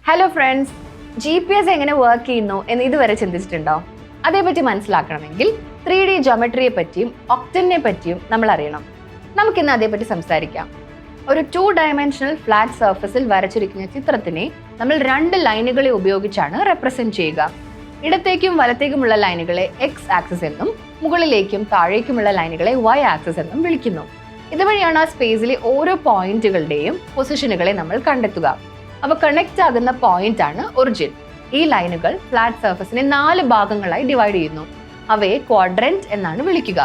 Hello friends, GPS എങ്ങനെ work ചെയ്യുന്നു എന്ന് ഇതുവരെ ചിന്തിച്ചിട്ടുണ്ടോ? അതേപറ്റി മനസ്സിലാക്കണമെങ്കിൽ 3D ജോമെട്രിയെ പറ്റിയും ഒക്ടനെ പറ്റിയും നമ്മൾ അറിയണം. നമുക്കിന്ന് അതേപറ്റി സംസാരിക്കാം. ഒരു 2 ഡയമെൻഷണൽ ഫ്ലാറ്റ് സർഫസിൽ വരച്ചിരിക്കുന്ന ചിത്രത്തിനെ നമ്മൾ 2 ലൈനുകളെ ഉപയോഗിച്ചാണ് റെപ്രസെന്റ് ചെയ്യുക. ഇടത്തേക്കും വലത്തേക്കുമുള്ള ലൈനുകളെ X ആക്സിസ് എന്നും മുകളിലേക്കും താഴേക്കുമുള്ള ലൈനുകളെ Y ആക്സിസ് എന്നും വിളിക്കുന്നു. ഇതുവഴിയാണ് ആ സ്പേസിലെ ഓരോ പോയിന്റുകളുടെയും പൊസിഷനുകളെ നമ്മൾ കണ്ടെത്തുക. അവ കണക്ട് ആകുന്ന പോയിന്റ് ആണ് ഒറിജിൻ. ഈ ലൈനുകൾ ഫ്ലാറ്റ് സർഫസിനെ 4 ഭാഗങ്ങളായി ഡിവൈഡ് ചെയ്യുന്നു. അവയെ ക്വാഡ്രന്റ് എന്നാണ് വിളിക്കുക.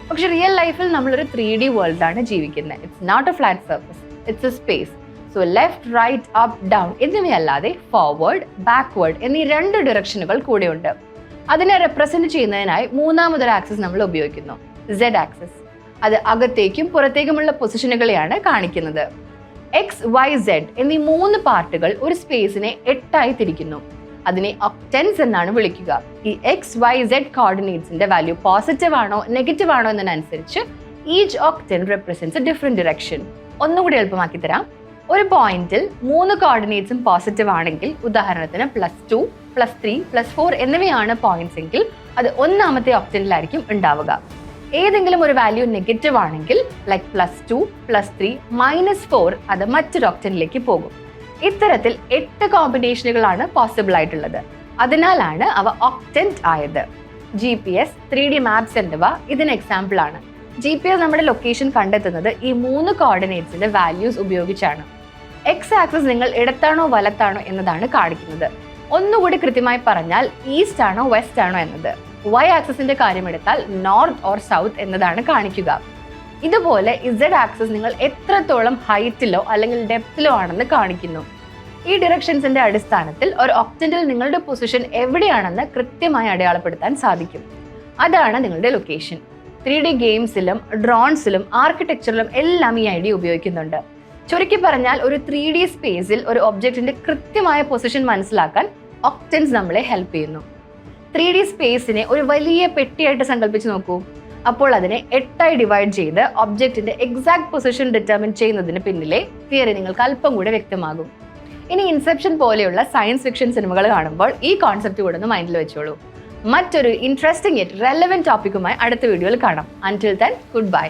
പക്ഷെ റിയൽ ലൈഫിൽ നമ്മളൊരു 3D വേൾഡിലാണ് ജീവിക്കുന്നത്. It's not a flat surface, it's a space. So left, right, up, down എന്നിവയല്ലാതെ ഫോർവേഡ്, ബാക്ക്വേർഡ് എന്നീ 2 ഡിറക്ഷനുകൾ കൂടെയുണ്ട്. അതിനെ റെപ്രസെന്റ് ചെയ്യുന്നതിനായി മൂന്നാമതൊരു ആക്സിസ് നമ്മൾ ഉപയോഗിക്കുന്നു, Z ആക്സിസ്. അത് അകത്തേക്കും പുറത്തേക്കുമുള്ള പൊസിഷനുകളെയാണ് കാണിക്കുന്നത്. X, Y, Z എന്നീ 3 പാർട്ടുകൾ ഒരു സ്പേസിനെ 8 ആയി തിരിക്കുന്നു. അതിനെ ഒക്ടൻസ് എന്നാണ് വിളിക്കുക. ഈ X, Y, Z കോർഡിനേറ്റ്സിന്റെ വാല്യൂ പോസിറ്റീവ് ആണോ നെഗറ്റീവ് ആണോ എന്നതിനനുസരിച്ച് each octant represents a different direction. ഒന്നുകൂടി എളുപ്പമാക്കി തരാം. ഒരു പോയിന്റിൽ 3 കോർഡിനേറ്റ്സും പോസിറ്റീവ് ആണെങ്കിൽ, ഉദാഹരണത്തിന് +2, +3, +4 എന്നിവയാണ് പോയിന്റ്സ് എങ്കിൽ അത് ഒന്നാമത്തെ ഒക്ടനിലായിരിക്കും ഉണ്ടാവുക. ഏതെങ്കിലും ഒരു വാല്യൂ നെഗറ്റീവ് ആണെങ്കിൽ, ലൈക്ക് +2, +3, -4, അത് മറ്റൊരു ഒക്ടനിലേക്ക് പോകും. ഇത്തരത്തിൽ 8 കോമ്പിനേഷനുകളാണ് പോസിബിൾ ആയിട്ടുള്ളത്. അതിനാലാണ് അവ ഒക്ടന്റ് ആയത്. GPS, 3D മാപ്സ് എന്നിവ ഇതിന് എക്സാമ്പിൾ ആണ്. GPS നമ്മുടെ ലൊക്കേഷൻ കണ്ടെത്തുന്നത് ഈ 3 കോർഡിനേറ്റ്സിന്റെ വാല്യൂസ് ഉപയോഗിച്ചാണ്. X ആക്സിസ് നിങ്ങൾ ഇടത്താണോ വലത്താണോ എന്നതാണ് കാണിക്കുന്നത്. ഒന്നുകൂടി കൃത്യമായി പറഞ്ഞാൽ ഈസ്റ്റ് ആണോ വെസ്റ്റ് ആണോ എന്നത്. Y ആക്സിസിന്റെ കാര്യമെടുത്താൽ നോർത്ത് ഓർ സൗത്ത് എന്നതാണ് കാണിക്കുക. ഇതുപോലെ Z ആക്സിസ് നിങ്ങൾ എത്രത്തോളം ഹൈറ്റിലോ അല്ലെങ്കിൽ ഡെപ്തിലോ ആണെന്ന് കാണിക്കുന്നു. ഈ ഡിറക്ഷൻസിന്റെ അടിസ്ഥാനത്തിൽ ഒരു ഒക്ടന്റിൽ നിങ്ങളുടെ പൊസിഷൻ എവിടെയാണെന്ന് കൃത്യമായി അടയാളപ്പെടുത്താൻ സാധിക്കും. അതാണ് നിങ്ങളുടെ ലൊക്കേഷൻ. 3D ഗെയിംസിലും ഡ്രോൺസിലും ആർക്കിടെക്ചറിലും എല്ലാം ഈ ഐഡിയ ഉപയോഗിക്കുന്നുണ്ട്. ചുരുക്കി പറഞ്ഞാൽ ഒരു 3D സ്പേസിൽ ഒരു ഒബ്ജക്റ്റിന്റെ കൃത്യമായ പൊസിഷൻ മനസ്സിലാക്കാൻ ഒക്ടൻസ് നമ്മളെ ഹെൽപ്പ് ചെയ്യുന്നു. 3D സ്പേസിനെ ഒരു വലിയ പെട്ടിയായിട്ട് സങ്കല്പിച്ച് നോക്കൂ. അപ്പോൾ അതിനെ 8 ആയി ഡിവൈഡ് ചെയ്ത് ഒബ്ജക്റ്റിന്റെ എക്സാക്ട് പൊസിഷൻ ഡിറ്റർമിൻ ചെയ്യുന്നതിന് പിന്നിലെ തിയറി നിങ്ങൾക്ക് അല്പം കൂടെ വ്യക്തമാകും. ഇനി ഇൻസെപ്ഷൻ പോലെയുള്ള സയൻസ് ഫിക്ഷൻ സിനിമകൾ കാണുമ്പോൾ ഈ കോൺസെപ്റ്റ് കൂടെ ഒന്ന് മൈൻഡിൽ വെച്ചോളൂ. മറ്റൊരു ഇൻട്രസ്റ്റിംഗ് യെറ്റ് റെലവെന്റ് ടോപ്പിക്കുമായി അടുത്ത വീഡിയോയിൽ കാണാം. അൻറ്റിൽ ദെൻ, ഗുഡ് ബൈ.